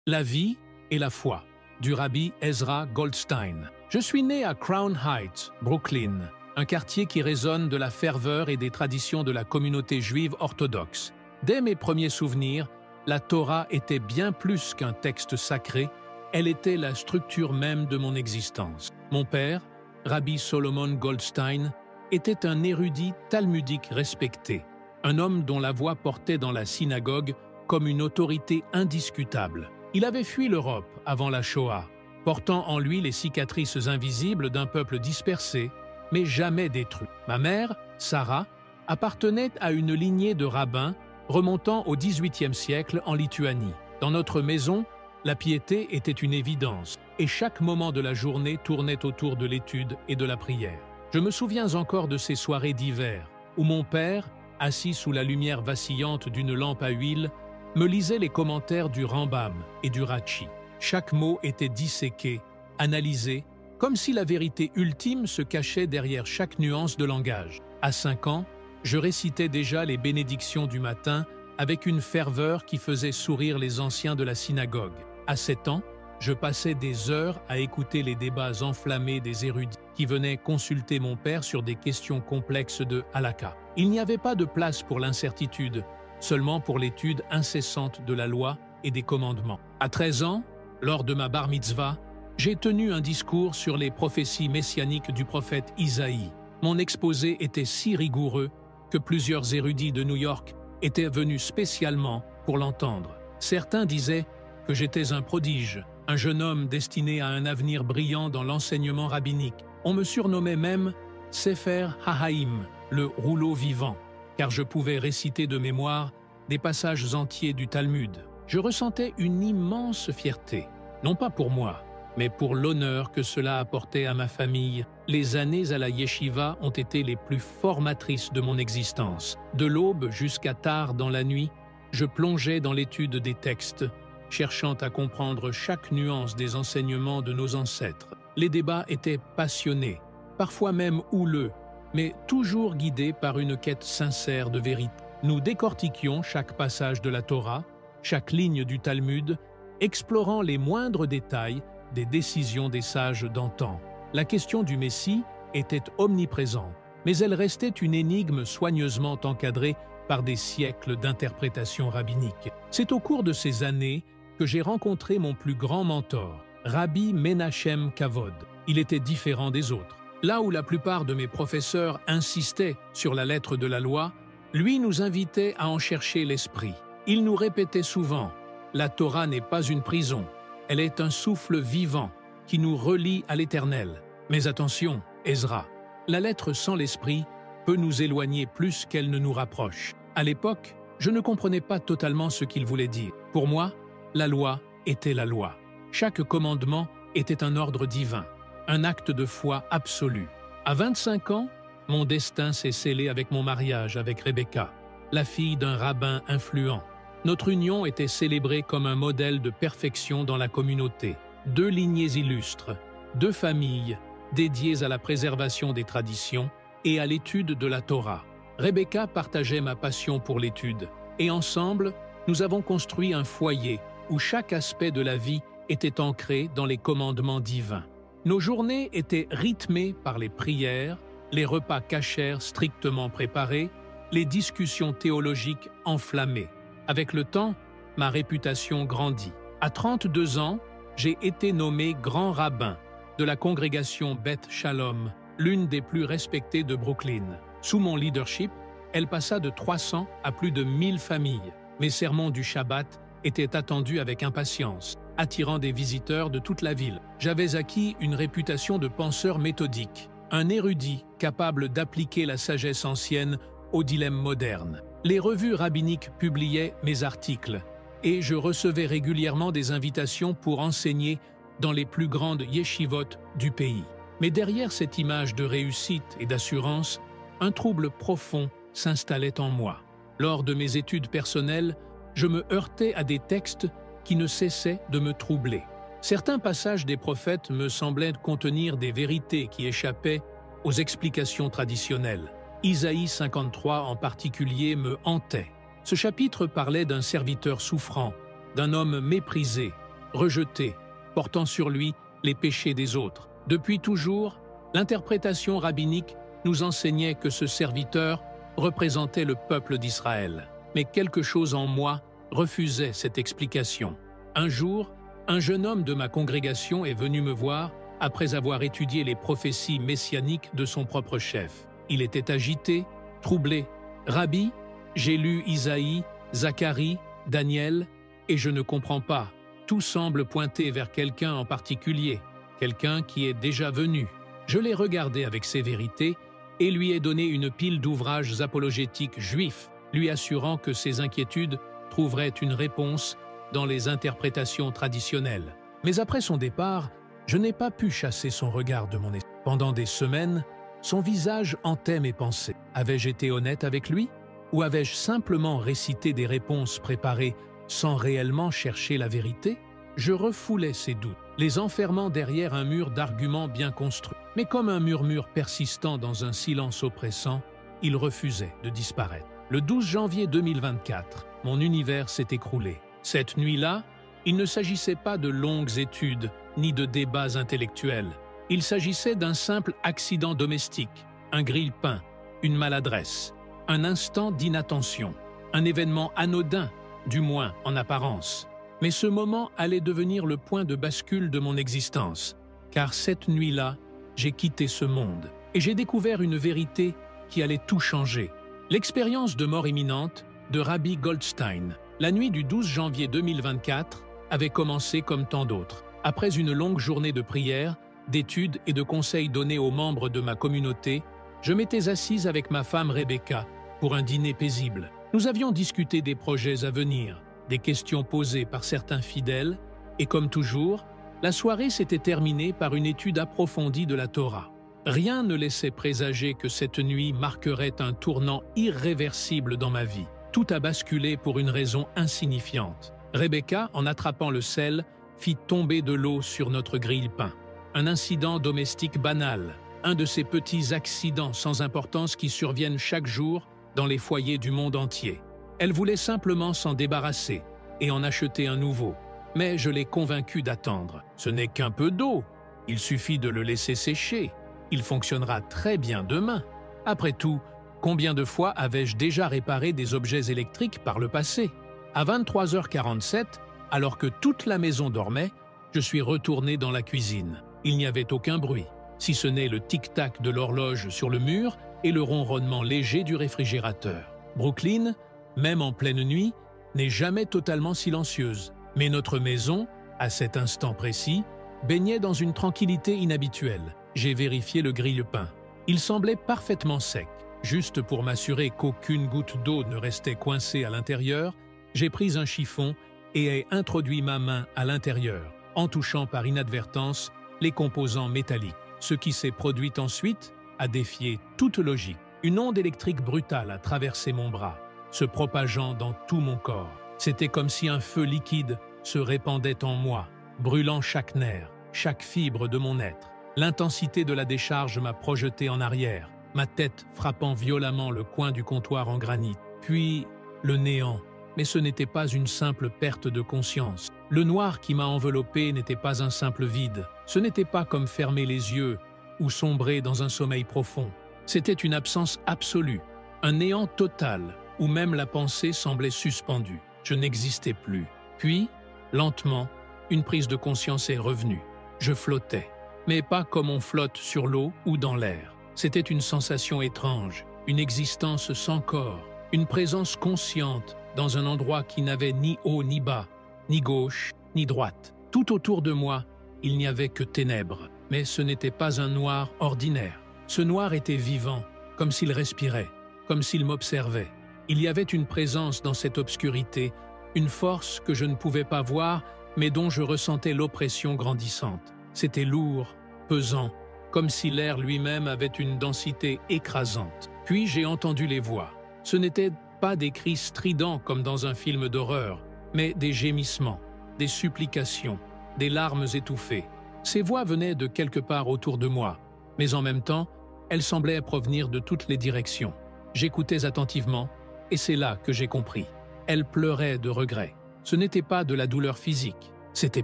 La vie et la foi, du rabbi Ezra Goldstein. Je suis né à Crown Heights, Brooklyn, un quartier qui résonne de la ferveur et des traditions de la communauté juive orthodoxe. Dès mes premiers souvenirs, la Torah était bien plus qu'un texte sacré, elle était la structure même de mon existence. Mon père, Rabbi Solomon Goldstein, était un érudit talmudique respecté, un homme dont la voix portait dans la synagogue comme une autorité indiscutable. Il avait fui l'Europe avant la Shoah, portant en lui les cicatrices invisibles d'un peuple dispersé, mais jamais détruit. Ma mère, Sarah, appartenait à une lignée de rabbins remontant au XVIIIe siècle en Lituanie. Dans notre maison, la piété était une évidence, et chaque moment de la journée tournait autour de l'étude et de la prière. Je me souviens encore de ces soirées d'hiver, où mon père, assis sous la lumière vacillante d'une lampe à huile, me lisait les commentaires du Rambam et du Rashi. Chaque mot était disséqué, analysé, comme si la vérité ultime se cachait derrière chaque nuance de langage. À 5 ans, je récitais déjà les bénédictions du matin avec une ferveur qui faisait sourire les anciens de la synagogue. À 7 ans, je passais des heures à écouter les débats enflammés des érudits qui venaient consulter mon père sur des questions complexes de halakha. Il n'y avait pas de place pour l'incertitude, seulement pour l'étude incessante de la loi et des commandements. À 13 ans, lors de ma bar mitzvah, j'ai tenu un discours sur les prophéties messianiques du prophète Isaïe. Mon exposé était si rigoureux que plusieurs érudits de New York étaient venus spécialement pour l'entendre. Certains disaient que j'étais un prodige, un jeune homme destiné à un avenir brillant dans l'enseignement rabbinique. On me surnommait même Sefer HaHaim, le rouleau vivant, car je pouvais réciter de mémoire des passages entiers du Talmud. Je ressentais une immense fierté, non pas pour moi, mais pour l'honneur que cela apportait à ma famille. Les années à la yeshiva ont été les plus formatrices de mon existence. De l'aube jusqu'à tard dans la nuit, je plongeais dans l'étude des textes, cherchant à comprendre chaque nuance des enseignements de nos ancêtres. Les débats étaient passionnés, parfois même houleux, mais toujours guidés par une quête sincère de vérité. Nous décortiquions chaque passage de la Torah, chaque ligne du Talmud, explorant les moindres détails des décisions des sages d'antan. La question du Messie était omniprésente, mais elle restait une énigme soigneusement encadrée par des siècles d'interprétation rabbinique. C'est au cours de ces années que j'ai rencontré mon plus grand mentor, Rabbi Menachem Kavod. Il était différent des autres. Là où la plupart de mes professeurs insistaient sur la lettre de la loi, lui nous invitait à en chercher l'esprit. Il nous répétait souvent « La Torah n'est pas une prison, elle est un souffle vivant qui nous relie à l'Éternel. » Mais attention, Ezra, la lettre sans l'esprit peut nous éloigner plus qu'elle ne nous rapproche. À l'époque, je ne comprenais pas totalement ce qu'il voulait dire. Pour moi, la loi était la loi. Chaque commandement était un ordre divin, un acte de foi absolu. À 25 ans, mon destin s'est scellé avec mon mariage avec Rebecca, la fille d'un rabbin influent. Notre union était célébrée comme un modèle de perfection dans la communauté. 2 lignées illustres, 2 familles dédiées à la préservation des traditions et à l'étude de la Torah. Rebecca partageait ma passion pour l'étude, et ensemble, nous avons construit un foyer où chaque aspect de la vie était ancré dans les commandements divins. Nos journées étaient rythmées par les prières, les repas kashers strictement préparés, les discussions théologiques enflammées. Avec le temps, ma réputation grandit. À 32 ans, j'ai été nommé grand rabbin de la congrégation Beth Shalom, l'une des plus respectées de Brooklyn. Sous mon leadership, elle passa de 300 à plus de 1000 familles. Mes sermons du Shabbat étaient attendus avec impatience, attirant des visiteurs de toute la ville. J'avais acquis une réputation de penseur méthodique, un érudit capable d'appliquer la sagesse ancienne aux dilemmes modernes. Les revues rabbiniques publiaient mes articles, et je recevais régulièrement des invitations pour enseigner dans les plus grandes yeshivot du pays. Mais derrière cette image de réussite et d'assurance, un trouble profond s'installait en moi. Lors de mes études personnelles, je me heurtais à des textes qui ne cessaient de me troubler. Certains passages des prophètes me semblaient contenir des vérités qui échappaient aux explications traditionnelles. Isaïe 53 en particulier me hantait. Ce chapitre parlait d'un serviteur souffrant, d'un homme méprisé, rejeté, portant sur lui les péchés des autres. Depuis toujours, l'interprétation rabbinique nous enseignait que ce serviteur représentait le peuple d'Israël. Mais quelque chose en moi refusait cette explication. Un jour, un jeune homme de ma congrégation est venu me voir après avoir étudié les prophéties messianiques de son propre chef. Il était agité, troublé. « Rabbi, j'ai lu Isaïe, Zacharie, Daniel, et je ne comprends pas. Tout semble pointer vers quelqu'un en particulier, quelqu'un qui est déjà venu. » Je l'ai regardé avec sévérité et lui ai donné une pile d'ouvrages apologétiques juifs, lui assurant que ses inquiétudes trouveraient une réponse dans les interprétations traditionnelles. Mais après son départ, je n'ai pas pu chasser son regard de mon esprit. Pendant des semaines, son visage hantait mes pensées. Avais-je été honnête avec lui? Ou avais-je simplement récité des réponses préparées sans réellement chercher la vérité? Je refoulais ces doutes, les enfermant derrière un mur d'arguments bien construits. Mais comme un murmure persistant dans un silence oppressant, il refusait de disparaître. Le 12 janvier 2024, mon univers s'est écroulé. Cette nuit-là, il ne s'agissait pas de longues études ni de débats intellectuels. Il s'agissait d'un simple accident domestique, un grille-pain, une maladresse, un instant d'inattention, un événement anodin, du moins en apparence. Mais ce moment allait devenir le point de bascule de mon existence, car cette nuit-là, j'ai quitté ce monde et j'ai découvert une vérité qui allait tout changer. L'expérience de mort imminente de Rabbi Goldstein, la nuit du 12 janvier 2024, avait commencé comme tant d'autres. Après une longue journée de prières, d'études et de conseils donnés aux membres de ma communauté, je m'étais assise avec ma femme Rebecca pour un dîner paisible. Nous avions discuté des projets à venir, des questions posées par certains fidèles, et comme toujours, la soirée s'était terminée par une étude approfondie de la Torah. Rien ne laissait présager que cette nuit marquerait un tournant irréversible dans ma vie. Tout a basculé pour une raison insignifiante. Rebecca, en attrapant le sel, fit tomber de l'eau sur notre grille-pain. Un incident domestique banal, un de ces petits accidents sans importance qui surviennent chaque jour dans les foyers du monde entier. Elle voulait simplement s'en débarrasser et en acheter un nouveau. Mais je l'ai convaincue d'attendre. Ce n'est qu'un peu d'eau. Il suffit de le laisser sécher. Il fonctionnera très bien demain. Après tout, combien de fois avais-je déjà réparé des objets électriques par le passé? À 23h47, alors que toute la maison dormait, je suis retourné dans la cuisine. Il n'y avait aucun bruit, si ce n'est le tic-tac de l'horloge sur le mur et le ronronnement léger du réfrigérateur. Brooklyn, même en pleine nuit, n'est jamais totalement silencieuse. Mais notre maison, à cet instant précis, baignait dans une tranquillité inhabituelle. J'ai vérifié le grille-pain. Il semblait parfaitement sec. Juste pour m'assurer qu'aucune goutte d'eau ne restait coincée à l'intérieur, j'ai pris un chiffon et ai introduit ma main à l'intérieur, en touchant par inadvertance les composants métalliques. Ce qui s'est produit ensuite a défié toute logique. Une onde électrique brutale a traversé mon bras, se propageant dans tout mon corps. C'était comme si un feu liquide se répandait en moi, brûlant chaque nerf, chaque fibre de mon être. L'intensité de la décharge m'a projeté en arrière, ma tête frappant violemment le coin du comptoir en granit. Puis, le néant. Mais ce n'était pas une simple perte de conscience. Le noir qui m'a enveloppé n'était pas un simple vide. Ce n'était pas comme fermer les yeux ou sombrer dans un sommeil profond. C'était une absence absolue, un néant total, où même la pensée semblait suspendue. Je n'existais plus. Puis, lentement, une prise de conscience est revenue. Je flottais, mais pas comme on flotte sur l'eau ou dans l'air. C'était une sensation étrange, une existence sans corps, une présence consciente dans un endroit qui n'avait ni haut ni bas, ni gauche ni droite. Tout autour de moi, il n'y avait que ténèbres. Mais ce n'était pas un noir ordinaire. Ce noir était vivant, comme s'il respirait, comme s'il m'observait. Il y avait une présence dans cette obscurité, une force que je ne pouvais pas voir, mais dont je ressentais l'oppression grandissante. C'était lourd, pesant, comme si l'air lui-même avait une densité écrasante. Puis j'ai entendu les voix. Ce n'étaient pas des cris stridents comme dans un film d'horreur, mais des gémissements, des supplications, des larmes étouffées. Ces voix venaient de quelque part autour de moi, mais en même temps, elles semblaient provenir de toutes les directions. J'écoutais attentivement, et c'est là que j'ai compris. Elles pleuraient de regret. Ce n'était pas de la douleur physique, C'était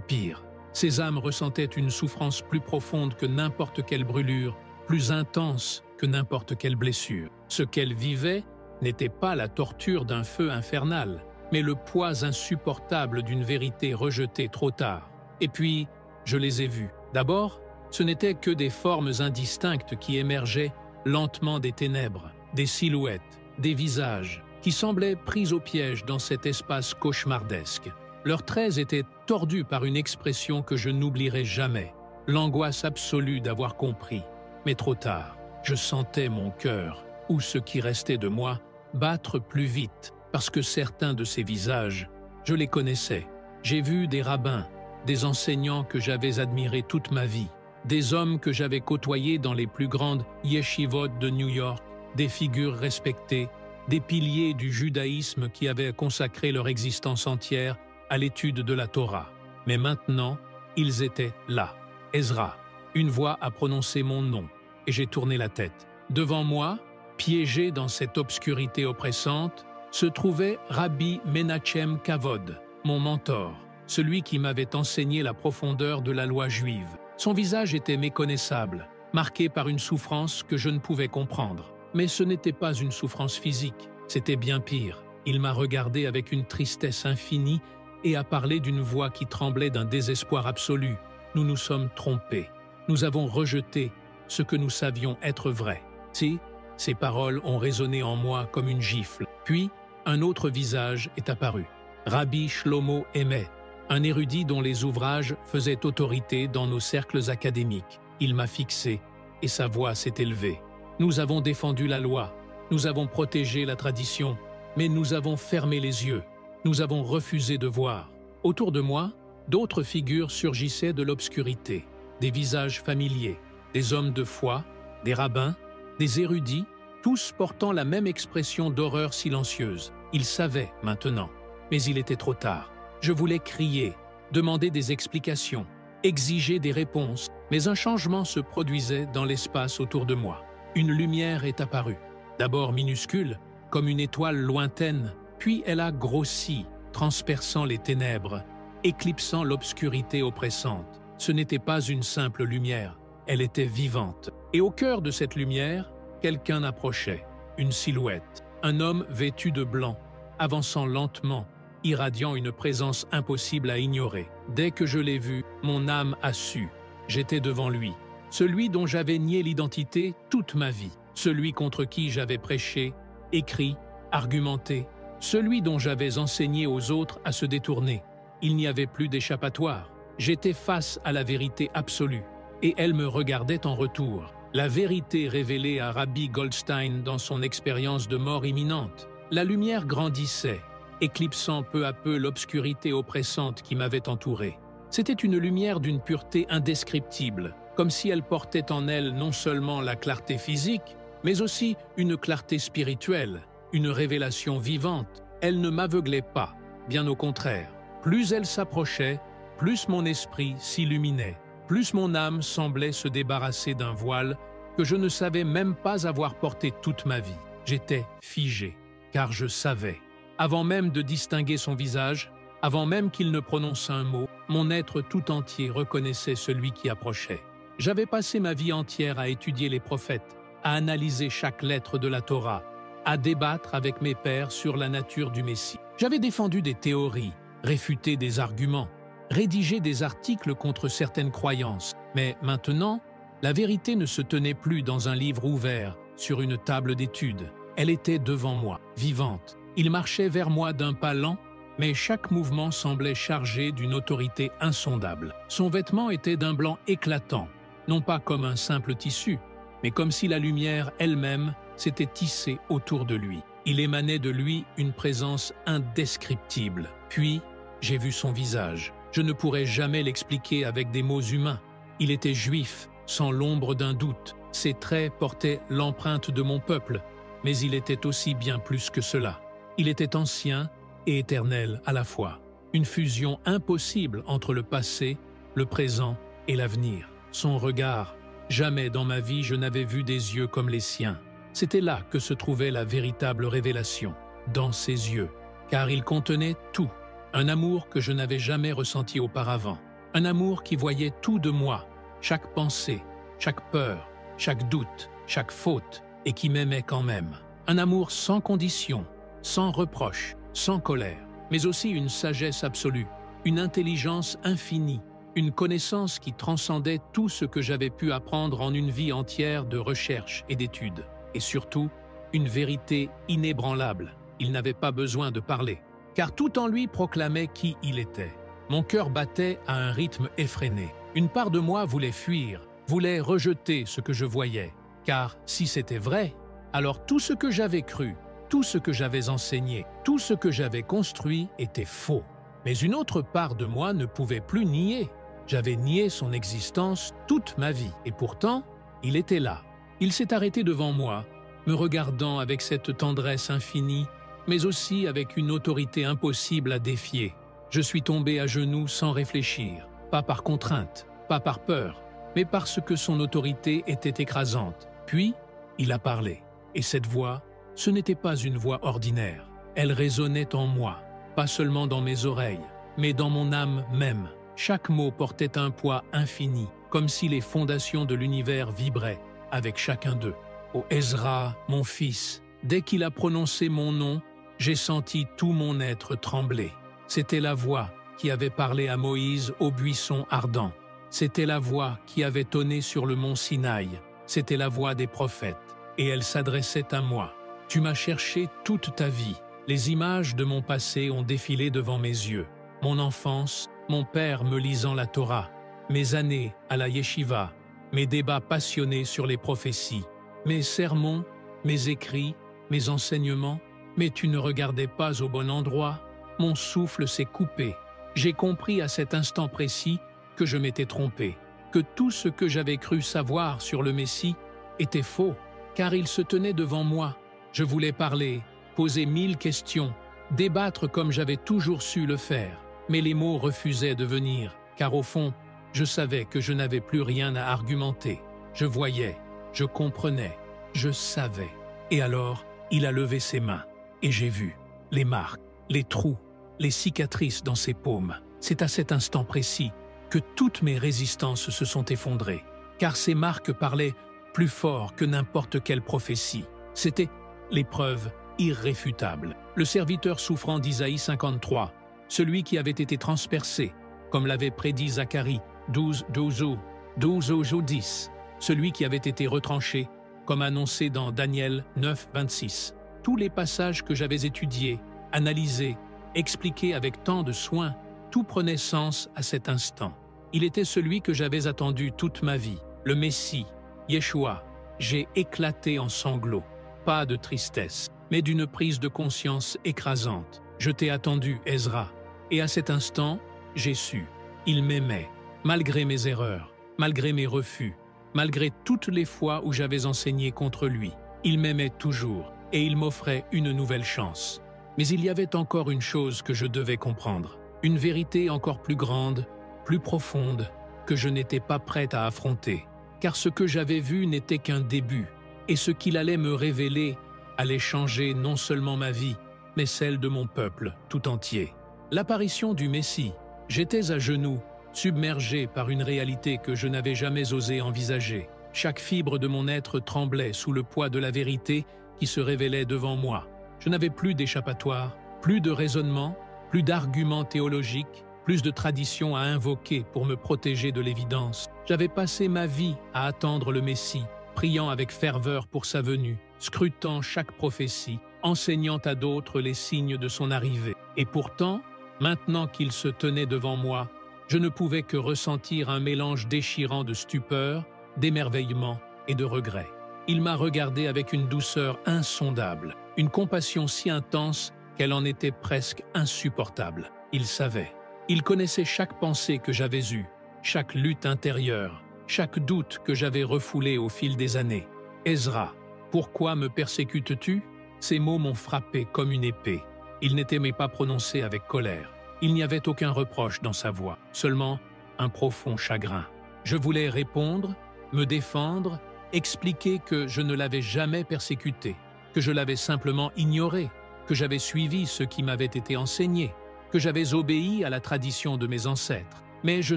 pire. Ces âmes ressentaient une souffrance plus profonde que n'importe quelle brûlure, plus intense que n'importe quelle blessure. Ce qu'elles vivaient n'était pas la torture d'un feu infernal, mais le poids insupportable d'une vérité rejetée trop tard. Et puis, je les ai vues. D'abord, ce n'étaient que des formes indistinctes qui émergeaient lentement des ténèbres, des silhouettes, des visages, qui semblaient pris au piège dans cet espace cauchemardesque. Leurs traits étaient tordus par une expression que je n'oublierai jamais, l'angoisse absolue d'avoir compris. Mais trop tard, je sentais mon cœur, ou ce qui restait de moi, battre plus vite, parce que certains de ces visages, je les connaissais. J'ai vu des rabbins, des enseignants que j'avais admirés toute ma vie, des hommes que j'avais côtoyés dans les plus grandes yeshivot de New York, des figures respectées, des piliers du judaïsme qui avaient consacré leur existence entière à l'étude de la Torah. Mais maintenant, ils étaient là. Ezra. Une voix a prononcé mon nom, et j'ai tourné la tête. Devant moi, piégé dans cette obscurité oppressante, se trouvait Rabbi Menachem Kavod, mon mentor, celui qui m'avait enseigné la profondeur de la loi juive. Son visage était méconnaissable, marqué par une souffrance que je ne pouvais comprendre. Mais ce n'était pas une souffrance physique, c'était bien pire. Il m'a regardé avec une tristesse infinie et a parlé d'une voix qui tremblait d'un désespoir absolu. Nous nous sommes trompés. Nous avons rejeté ce que nous savions être vrai. Si, ces paroles ont résonné en moi comme une gifle. Puis, un autre visage est apparu. Rabbi Shlomo Emet, un érudit dont les ouvrages faisaient autorité dans nos cercles académiques. Il m'a fixé et sa voix s'est élevée. Nous avons défendu la loi, nous avons protégé la tradition, mais nous avons fermé les yeux, nous avons refusé de voir. Autour de moi, d'autres figures surgissaient de l'obscurité, des visages familiers, des hommes de foi, des rabbins, des érudits, tous portant la même expression d'horreur silencieuse. Ils savaient maintenant, mais il était trop tard. Je voulais crier, demander des explications, exiger des réponses, mais un changement se produisait dans l'espace autour de moi. Une lumière est apparue, d'abord minuscule, comme une étoile lointaine, puis elle a grossi, transperçant les ténèbres, éclipsant l'obscurité oppressante. Ce n'était pas une simple lumière, elle était vivante. Et au cœur de cette lumière, quelqu'un approchait, une silhouette, un homme vêtu de blanc, avançant lentement, irradiant une présence impossible à ignorer. Dès que je l'ai vu, mon âme a su. J'étais devant lui. Celui dont j'avais nié l'identité toute ma vie, celui contre qui j'avais prêché, écrit, argumenté, celui dont j'avais enseigné aux autres à se détourner. Il n'y avait plus d'échappatoire. J'étais face à la vérité absolue, et elle me regardait en retour. La vérité révélée à Rabbi Goldstein dans son expérience de mort imminente. La lumière grandissait, éclipsant peu à peu l'obscurité oppressante qui m'avait entouré. C'était une lumière d'une pureté indescriptible, comme si elle portait en elle non seulement la clarté physique, mais aussi une clarté spirituelle, une révélation vivante. Elle ne m'aveuglait pas, bien au contraire. Plus elle s'approchait, plus mon esprit s'illuminait, plus mon âme semblait se débarrasser d'un voile que je ne savais même pas avoir porté toute ma vie. J'étais figé, car je savais. Avant même de distinguer son visage, avant même qu'il ne prononce un mot, mon être tout entier reconnaissait celui qui approchait. J'avais passé ma vie entière à étudier les prophètes, à analyser chaque lettre de la Torah, à débattre avec mes pairs sur la nature du Messie. J'avais défendu des théories, réfuté des arguments, rédigé des articles contre certaines croyances. Mais maintenant, la vérité ne se tenait plus dans un livre ouvert, sur une table d'études. Elle était devant moi, vivante. Il marchait vers moi d'un pas lent, mais chaque mouvement semblait chargé d'une autorité insondable. Son vêtement était d'un blanc éclatant, non pas comme un simple tissu, mais comme si la lumière elle-même s'était tissée autour de lui. Il émanait de lui une présence indescriptible. Puis, j'ai vu son visage. Je ne pourrais jamais l'expliquer avec des mots humains. Il était juif, sans l'ombre d'un doute. Ses traits portaient l'empreinte de mon peuple, mais il était aussi bien plus que cela. Il était ancien et éternel à la fois. Une fusion impossible entre le passé, le présent et l'avenir. Son regard, jamais dans ma vie je n'avais vu des yeux comme les siens. C'était là que se trouvait la véritable révélation, dans ses yeux, car il contenait tout. Un amour que je n'avais jamais ressenti auparavant. Un amour qui voyait tout de moi, chaque pensée, chaque peur, chaque doute, chaque faute, et qui m'aimait quand même. Un amour sans condition, sans reproche, sans colère, mais aussi une sagesse absolue, une intelligence infinie, une connaissance qui transcendait tout ce que j'avais pu apprendre en une vie entière de recherche et d'études. Et surtout, une vérité inébranlable. Il n'avait pas besoin de parler, car tout en lui proclamait qui il était. Mon cœur battait à un rythme effréné. Une part de moi voulait fuir, voulait rejeter ce que je voyais, car si c'était vrai, alors tout ce que j'avais cru, tout ce que j'avais enseigné, tout ce que j'avais construit était faux. Mais une autre part de moi ne pouvait plus nier. J'avais nié son existence toute ma vie, et pourtant, il était là. Il s'est arrêté devant moi, me regardant avec cette tendresse infinie, mais aussi avec une autorité impossible à défier. Je suis tombé à genoux sans réfléchir, pas par contrainte, pas par peur, mais parce que son autorité était écrasante. Puis, il a parlé. Et cette voix, ce n'était pas une voix ordinaire. Elle résonnait en moi, pas seulement dans mes oreilles, mais dans mon âme même. Chaque mot portait un poids infini, comme si les fondations de l'univers vibraient avec chacun d'eux. Ô Ezra, mon fils, dès qu'il a prononcé mon nom, j'ai senti tout mon être trembler. C'était la voix qui avait parlé à Moïse au buisson ardent. C'était la voix qui avait tonné sur le mont Sinaï. C'était la voix des prophètes. Et elle s'adressait à moi. Tu m'as cherché toute ta vie. Les images de mon passé ont défilé devant mes yeux. Mon enfance, mon père me lisant la Torah, mes années à la yeshiva, mes débats passionnés sur les prophéties, mes sermons, mes écrits, mes enseignements. Mais tu ne regardais pas au bon endroit. Mon souffle s'est coupé. J'ai compris à cet instant précis que je m'étais trompé, que tout ce que j'avais cru savoir sur le Messie était faux, car il se tenait devant moi. Je voulais parler, poser 1000 questions, débattre comme j'avais toujours su le faire, mais les mots refusaient de venir, car au fond, je savais que je n'avais plus rien à argumenter. Je voyais, je comprenais, je savais. Et alors, il a levé ses mains, et j'ai vu les marques, les trous, les cicatrices dans ses paumes. C'est à cet instant précis que toutes mes résistances se sont effondrées, car ces marques parlaient plus fort que n'importe quelle prophétie. C'était l'épreuve irréfutable. Le serviteur souffrant d'Isaïe 53, celui qui avait été transpercé, comme l'avait prédit Zacharie 12:10, celui qui avait été retranché, comme annoncé dans Daniel 9:26. Tous les passages que j'avais étudiés, analysés, expliqués avec tant de soin, tout prenait sens à cet instant. Il était celui que j'avais attendu toute ma vie, le Messie, Yeshua. J'ai éclaté en sanglots, pas de tristesse, mais d'une prise de conscience écrasante. Je t'ai attendu, Ezra, et à cet instant, j'ai su. Il m'aimait, malgré mes erreurs, malgré mes refus, malgré toutes les fois où j'avais enseigné contre lui. Il m'aimait toujours, et il m'offrait une nouvelle chance. Mais il y avait encore une chose que je devais comprendre, une vérité encore plus grande, plus profonde, que je n'étais pas prête à affronter, car ce que j'avais vu n'était qu'un début, et ce qu'il allait me révéler allait changer non seulement ma vie, mais celle de mon peuple tout entier. L'apparition du Messie, j'étais à genoux, submergé par une réalité que je n'avais jamais osé envisager. Chaque fibre de mon être tremblait sous le poids de la vérité qui se révélait devant moi. Je n'avais plus d'échappatoire, plus de raisonnement, plus d'arguments théologiques, plus de traditions à invoquer pour me protéger de l'évidence. J'avais passé ma vie à attendre le Messie, priant avec ferveur pour sa venue, scrutant chaque prophétie, enseignant à d'autres les signes de son arrivée. Et pourtant, maintenant qu'il se tenait devant moi, je ne pouvais que ressentir un mélange déchirant de stupeur, d'émerveillement et de regret. Il m'a regardé avec une douceur insondable, une compassion si intense qu'elle en était presque insupportable. Il savait. Il connaissait chaque pensée que j'avais eue, chaque lutte intérieure, chaque doute que j'avais refoulé au fil des années. « Ezra, pourquoi me persécutes-tu » Ces mots m'ont frappé comme une épée. Ils n'étaient mais pas prononcés avec colère. Il n'y avait aucun reproche dans sa voix, seulement un profond chagrin. Je voulais répondre, me défendre, expliquer que je ne l'avais jamais persécuté, que je l'avais simplement ignoré, que j'avais suivi ce qui m'avait été enseigné. que j'avais obéi à la tradition de mes ancêtres. Mais je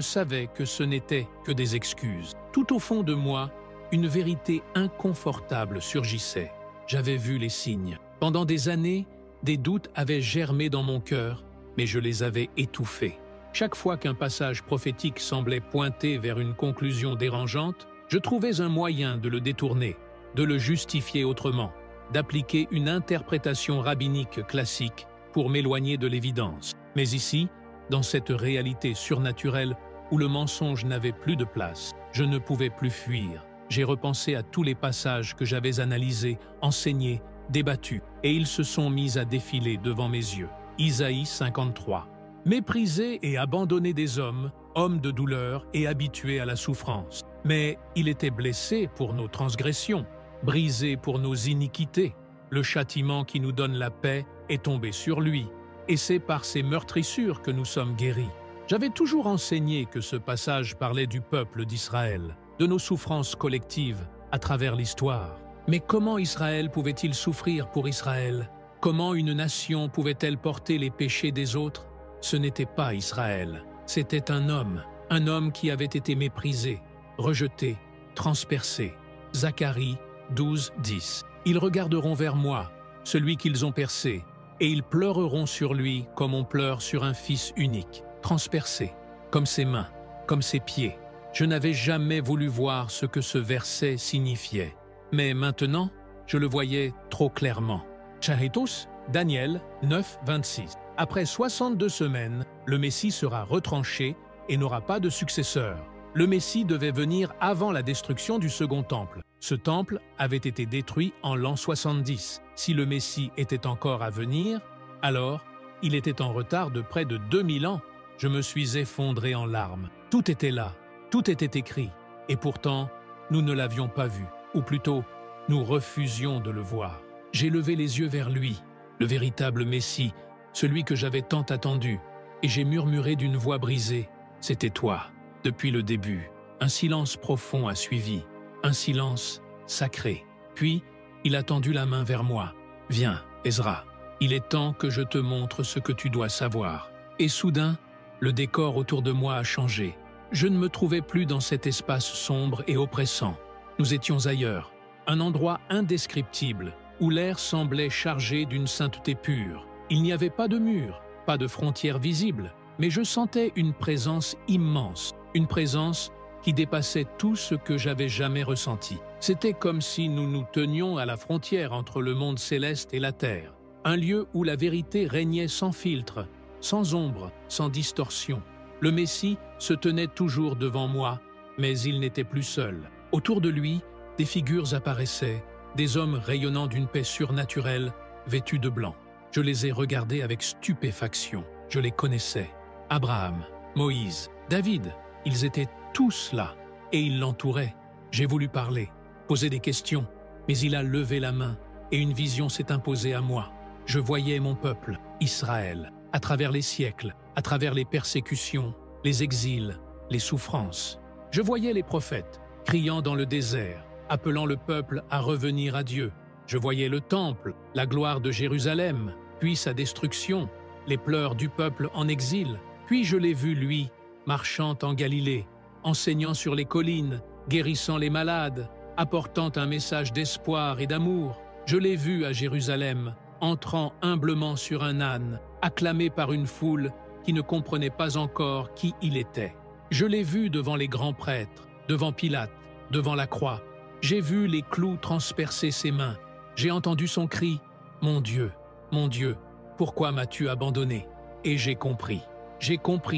savais que ce n'était que des excuses. Tout au fond de moi, une vérité inconfortable surgissait. J'avais vu les signes. Pendant des années, des doutes avaient germé dans mon cœur, mais je les avais étouffés. Chaque fois qu'un passage prophétique semblait pointer vers une conclusion dérangeante, je trouvais un moyen de le détourner, de le justifier autrement, d'appliquer une interprétation rabbinique classique pour m'éloigner de l'évidence. Mais ici, dans cette réalité surnaturelle où le mensonge n'avait plus de place, je ne pouvais plus fuir. J'ai repensé à tous les passages que j'avais analysés, enseignés, débattus, et ils se sont mis à défiler devant mes yeux. Isaïe 53. Méprisé et abandonné des hommes, homme de douleur et habitué à la souffrance. Mais il était blessé pour nos transgressions, brisé pour nos iniquités. Le châtiment qui nous donne la paix est tombé sur lui, et c'est par ses meurtrissures que nous sommes guéris. J'avais toujours enseigné que ce passage parlait du peuple d'Israël, de nos souffrances collectives à travers l'histoire. Mais comment Israël pouvait-il souffrir pour Israël? Comment une nation pouvait-elle porter les péchés des autres? Ce n'était pas Israël, c'était un homme qui avait été méprisé, rejeté, transpercé. Zacharie 12, 10. Ils regarderont vers moi, celui qu'ils ont percé, et ils pleureront sur lui comme on pleure sur un fils unique, transpercé, comme ses mains, comme ses pieds. Je n'avais jamais voulu voir ce que ce verset signifiait, mais maintenant, je le voyais trop clairement. Chahitos, Daniel 9, 26. Après 62 semaines, le Messie sera retranché et n'aura pas de successeur. Le Messie devait venir avant la destruction du second temple. Ce temple avait été détruit en l'an 70. Si le Messie était encore à venir, alors il était en retard de près de 2000 ans. Je me suis effondré en larmes. Tout était là, tout était écrit. Et pourtant, nous ne l'avions pas vu. Ou plutôt, nous refusions de le voir. J'ai levé les yeux vers lui, le véritable Messie, celui que j'avais tant attendu, et j'ai murmuré d'une voix brisée, « C'était toi, depuis le début. » Un silence profond a suivi, un silence sacré. Puis, il a tendu la main vers moi. « Viens, Ezra, il est temps que je te montre ce que tu dois savoir. » Et soudain, le décor autour de moi a changé. Je ne me trouvais plus dans cet espace sombre et oppressant. Nous étions ailleurs, un endroit indescriptible, où l'air semblait chargé d'une sainteté pure. Il n'y avait pas de mur, pas de frontières visibles, mais je sentais une présence immense, une présence qui dépassait tout ce que j'avais jamais ressenti. C'était comme si nous nous tenions à la frontière entre le monde céleste et la terre, un lieu où la vérité régnait sans filtre, sans ombre, sans distorsion. Le Messie se tenait toujours devant moi, mais il n'était plus seul. Autour de lui, des figures apparaissaient, des hommes rayonnant d'une paix surnaturelle, vêtus de blanc. Je les ai regardés avec stupéfaction. Je les connaissais. Abraham, Moïse, David, ils étaient tous là, et ils l'entouraient. J'ai voulu parler, poser des questions, mais il a levé la main, et une vision s'est imposée à moi. Je voyais mon peuple, Israël, à travers les siècles, à travers les persécutions, les exils, les souffrances. Je voyais les prophètes, criant dans le désert, appelant le peuple à revenir à Dieu. Je voyais le temple, la gloire de Jérusalem, puis sa destruction, les pleurs du peuple en exil. Puis je l'ai vu, lui, marchant en Galilée, enseignant sur les collines, guérissant les malades, apportant un message d'espoir et d'amour. Je l'ai vu à Jérusalem, entrant humblement sur un âne, acclamé par une foule qui ne comprenait pas encore qui il était. Je l'ai vu devant les grands prêtres, devant Pilate, devant la croix. J'ai vu les clous transpercer ses mains. J'ai entendu son cri, « Mon Dieu, pourquoi m'as-tu abandonné ?» Et j'ai compris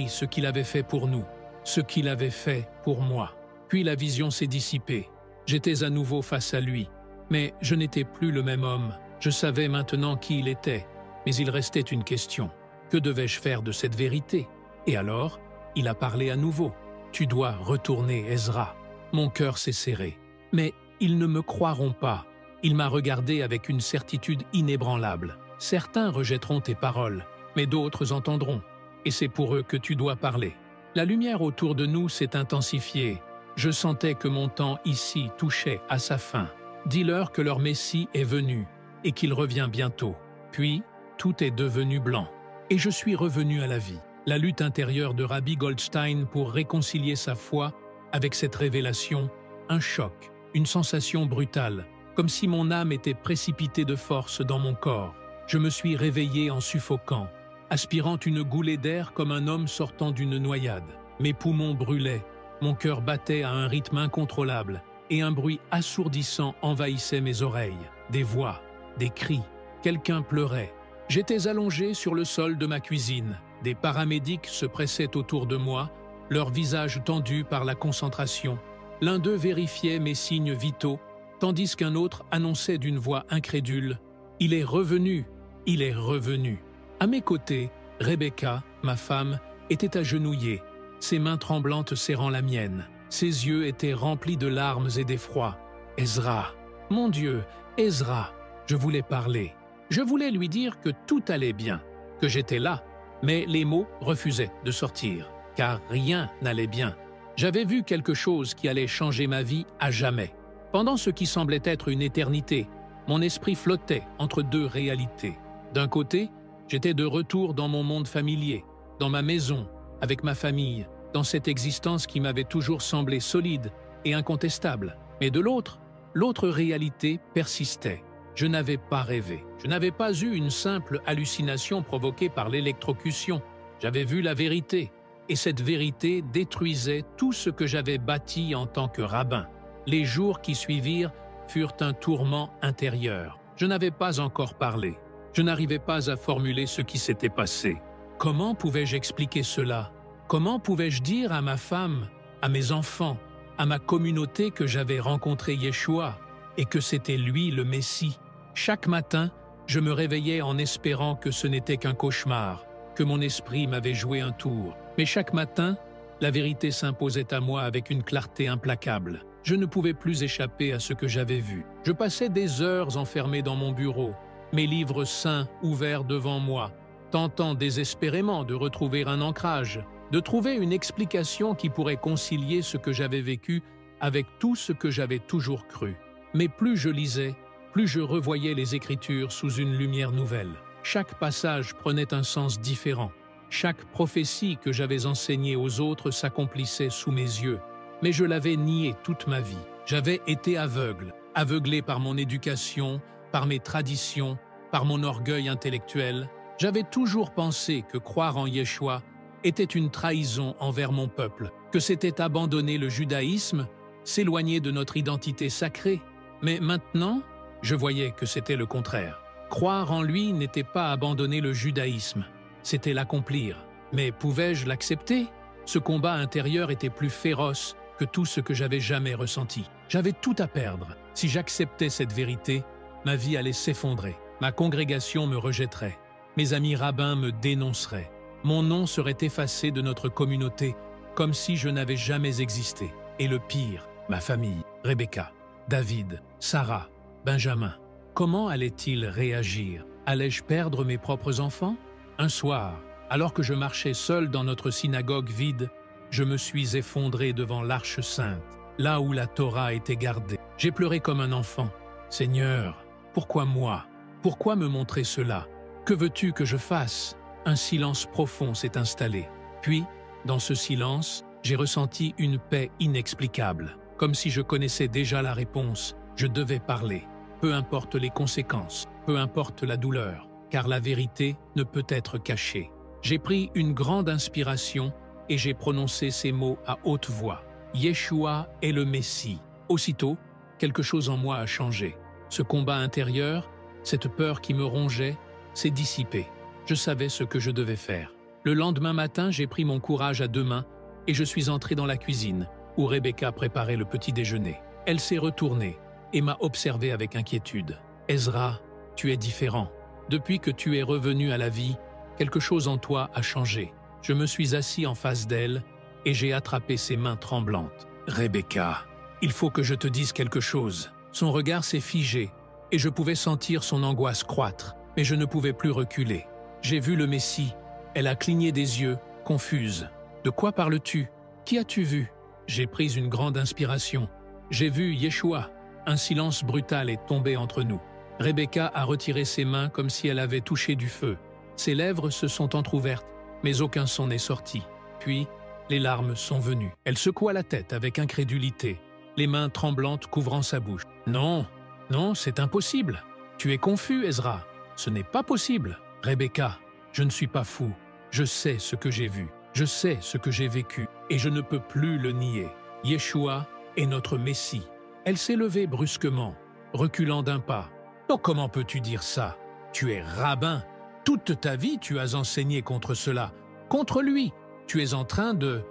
ce qu'il avait fait pour nous, ce qu'il avait fait pour moi. Puis la vision s'est dissipée. J'étais à nouveau face à lui, mais je n'étais plus le même homme. Je savais maintenant qui il était, mais il restait une question. Que devais-je faire de cette vérité? Et alors, il a parlé à nouveau. « Tu dois retourner, Ezra. » Mon cœur s'est serré. Mais ils ne me croiront pas. Il m'a regardé avec une certitude inébranlable. Certains rejetteront tes paroles, mais d'autres entendront. Et c'est pour eux que tu dois parler. La lumière autour de nous s'est intensifiée. Je sentais que mon temps ici touchait à sa fin. Dis-leur que leur Messie est venu et qu'il revient bientôt. Puis, tout est devenu blanc. et je suis revenu à la vie. La lutte intérieure de Rabbi Goldstein pour réconcilier sa foi avec cette révélation, un choc, une sensation brutale, comme si mon âme était précipitée de force dans mon corps. Je me suis réveillé en suffoquant, aspirant une goulée d'air comme un homme sortant d'une noyade. Mes poumons brûlaient, mon cœur battait à un rythme incontrôlable, et un bruit assourdissant envahissait mes oreilles. Des voix, des cris, quelqu'un pleurait. J'étais allongé sur le sol de ma cuisine. Des paramédics se pressaient autour de moi, leurs visages tendus par la concentration. L'un d'eux vérifiait mes signes vitaux, tandis qu'un autre annonçait d'une voix incrédule « Il est revenu, il est revenu ». À mes côtés, Rebecca, ma femme, était agenouillée, ses mains tremblantes serrant la mienne. Ses yeux étaient remplis de larmes et d'effroi. « Ezra, mon Dieu, Ezra !» Je voulais parler. Je voulais lui dire que tout allait bien, que j'étais là, mais les mots refusaient de sortir, car rien n'allait bien. J'avais vu quelque chose qui allait changer ma vie à jamais. Pendant ce qui semblait être une éternité, mon esprit flottait entre deux réalités. D'un côté, j'étais de retour dans mon monde familier, dans ma maison, avec ma famille, dans cette existence qui m'avait toujours semblé solide et incontestable. Mais de l'autre réalité persistait. Je n'avais pas rêvé. Je n'avais pas eu une simple hallucination provoquée par l'électrocution. J'avais vu la vérité, et cette vérité détruisait tout ce que j'avais bâti en tant que rabbin. Les jours qui suivirent furent un tourment intérieur. Je n'avais pas encore parlé. Je n'arrivais pas à formuler ce qui s'était passé. Comment pouvais-je expliquer cela? Comment pouvais-je dire à ma femme, à mes enfants, à ma communauté que j'avais rencontré Yeshua et que c'était lui le Messie? Chaque matin, je me réveillais en espérant que ce n'était qu'un cauchemar, que mon esprit m'avait joué un tour. Mais chaque matin, la vérité s'imposait à moi avec une clarté implacable. Je ne pouvais plus échapper à ce que j'avais vu. Je passais des heures enfermé dans mon bureau, mes livres saints ouverts devant moi, tentant désespérément de retrouver un ancrage, de trouver une explication qui pourrait concilier ce que j'avais vécu avec tout ce que j'avais toujours cru. Mais plus je lisais, plus je revoyais les Écritures sous une lumière nouvelle. Chaque passage prenait un sens différent. Chaque prophétie que j'avais enseignée aux autres s'accomplissait sous mes yeux. Mais je l'avais nié toute ma vie. J'avais été aveuglé par mon éducation, par mes traditions, par mon orgueil intellectuel. J'avais toujours pensé que croire en Yeshua était une trahison envers mon peuple, que c'était abandonner le judaïsme, s'éloigner de notre identité sacrée. Mais maintenant, je voyais que c'était le contraire. Croire en lui n'était pas abandonner le judaïsme, c'était l'accomplir. Mais pouvais-je l'accepter? Ce combat intérieur était plus féroce que tout ce que j'avais jamais ressenti. J'avais tout à perdre. Si j'acceptais cette vérité, ma vie allait s'effondrer. Ma congrégation me rejetterait. Mes amis rabbins me dénonceraient. Mon nom serait effacé de notre communauté, comme si je n'avais jamais existé. Et le pire, ma famille, Rebecca, David, Sarah, Benjamin. Comment allaient-ils réagir? Allais-je perdre mes propres enfants? Un soir, alors que je marchais seul dans notre synagogue vide, je me suis effondré devant l'Arche sainte, là où la Torah était gardée. J'ai pleuré comme un enfant. « Seigneur, pourquoi moi? Pourquoi me montrer cela? Que veux-tu que je fasse ?» Un silence profond s'est installé. Puis, dans ce silence, j'ai ressenti une paix inexplicable, comme si je connaissais déjà la réponse. Je devais parler, peu importe les conséquences, peu importe la douleur, car la vérité ne peut être cachée. J'ai pris une grande inspiration et j'ai prononcé ces mots à haute voix. Yeshua est le Messie. Aussitôt, quelque chose en moi a changé. Ce combat intérieur, cette peur qui me rongeait, s'est dissipé. Je savais ce que je devais faire. Le lendemain matin, j'ai pris mon courage à deux mains et je suis entré dans la cuisine, où Rebecca préparait le petit déjeuner. Elle s'est retournée et m'a observé avec inquiétude. « Ezra, tu es différent. Depuis que tu es revenu à la vie, quelque chose en toi a changé. » Je me suis assis en face d'elle et j'ai attrapé ses mains tremblantes. « Rebecca, il faut que je te dise quelque chose. » Son regard s'est figé et je pouvais sentir son angoisse croître, mais je ne pouvais plus reculer. J'ai vu le Messie. Elle a cligné des yeux, confuse. « De quoi parles-tu? Qui as-tu vu ?» J'ai pris une grande inspiration. J'ai vu Yeshua. Un silence brutal est tombé entre nous. Rebecca a retiré ses mains comme si elle avait touché du feu. Ses lèvres se sont entr'ouvertes, mais aucun son n'est sorti. Puis, les larmes sont venues. Elle secoua la tête avec incrédulité, les mains tremblantes couvrant sa bouche. « Non, non, c'est impossible. Tu es confus, Ezra. Ce n'est pas possible. Rebecca, je ne suis pas fou. Je sais ce que j'ai vu. Je sais ce que j'ai vécu. Et je ne peux plus le nier. Yeshua est notre Messie. » Elle s'est levée brusquement, reculant d'un pas. « Oh, comment peux-tu dire ça? Tu es rabbin. Toute ta vie, tu as enseigné contre cela. Contre lui. Tu es en train de